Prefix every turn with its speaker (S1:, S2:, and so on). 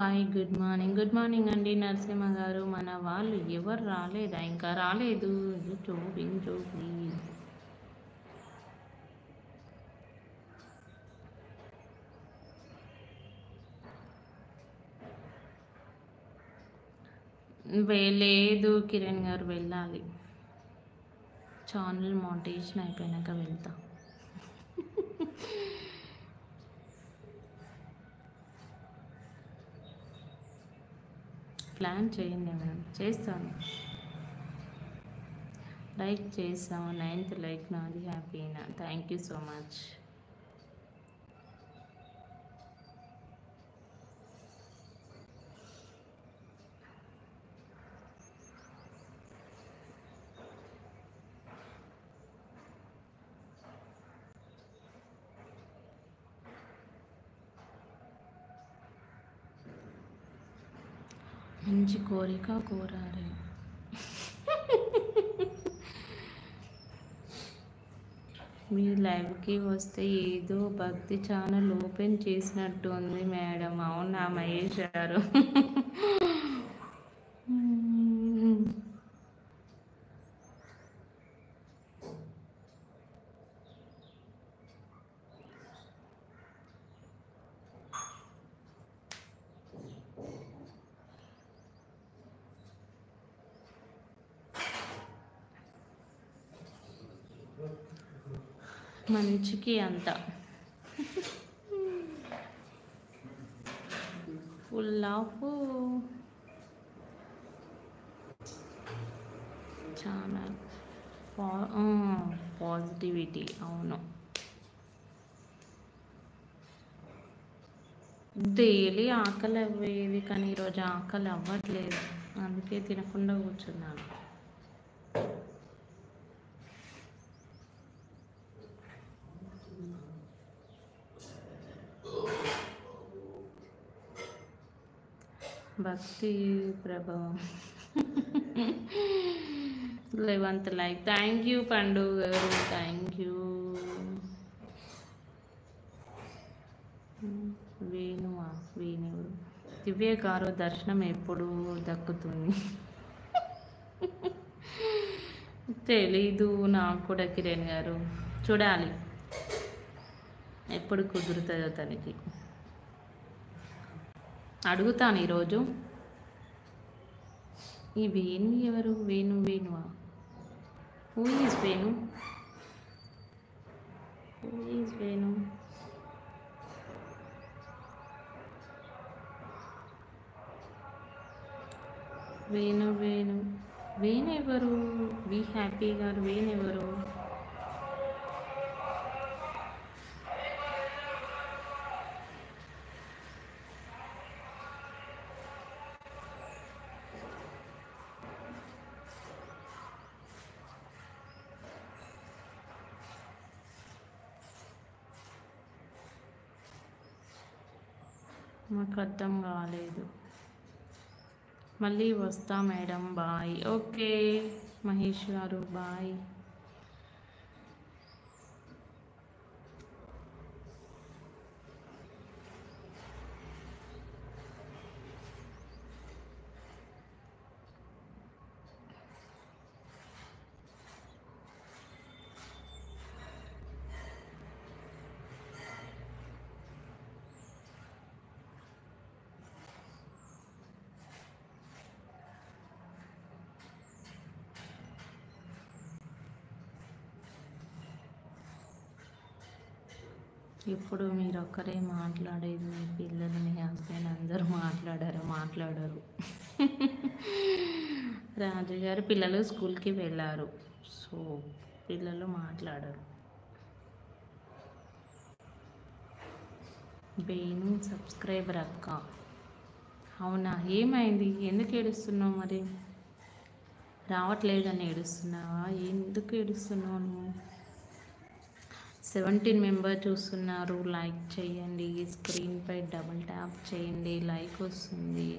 S1: Hi. Good morning అండి నరసింహ గారు. మన వాళ్ళు ఎవరు రాలేదా? ఇంకా రాలేదు. ఇంచో ప్లీజ్. లేదు కిరణ్ గారు, వెళ్ళాలి. ఛానల్ మోనిటైజేషన్ అయిపోయినాక వెళ్తా. ప్లాన్ చేయండి మేడం, చేస్తాను. లైక్ చేస్తాము. 9th లైక్ నాది. హ్యాపీనా? Thank you so much. మంచి కోరిక కోరారు. మీ లైవ్కి వస్తే ఏదో భక్తి ఛానల్ ఓపెన్ చేసినట్టు ఉంది మేడం. అవునా మహేష్ గారు? మంచికి అంత ఫుల్ ఆఫ్ ఛానల్ పాజిటివిటీ. అవును, డైలీ ఆకలి అవ్వేది, కానీ ఈరోజు ఆకలి అవ్వట్లేదు. అందుకే తినకుండా కూర్చున్నాను. భక్తి ప్రభావం. 11th like. థ్యాంక్ యూ పండు గారు, థ్యాంక్ యూ. వేణువరు? దివ్య గారు దర్శనం ఎప్పుడు దక్కుతుంది? తెలీదు నాకు కూడా కిరణ్ గారు, చూడాలి ఎప్పుడు కుదురుతుందో తనకి. అడుగుతాను ఈరోజు. ఈ వేణు ఎవరు? వేణువా? Who is Venu? వేణు ఎవరు? బీ హ్యాపీ గారు వేణు ఎవరు? మాకు అర్థం కాలేదు. మళ్ళీ వస్తా మేడం, బాయ్. ఓకే మహేష్ గారు, బాయ్. ఇప్పుడు మీరు ఒక్కరే మాట్లాడేది, మీ పిల్లలు, మీ హస్బెండ్ అందరూ మాట్లాడరు. రాజుగారు పిల్లలు స్కూల్కి వెళ్ళారు, సో పిల్లలు మాట్లాడరు. బెయిన్ సబ్స్క్రైబర్ అక్క. అవునా? ఏమైంది? ఎందుకు ఏడుస్తున్నావు? మరి రావట్లేదని ఏడుస్తున్నావా? ఎందుకు ఏడుస్తున్నావు నువ్వు? 17 మెంబర్ చూస్తున్నారు. లైక్ చేయండి, స్క్రీన్పై డబుల్ ట్యాప్ చేయండి, లైక్ వస్తుంది.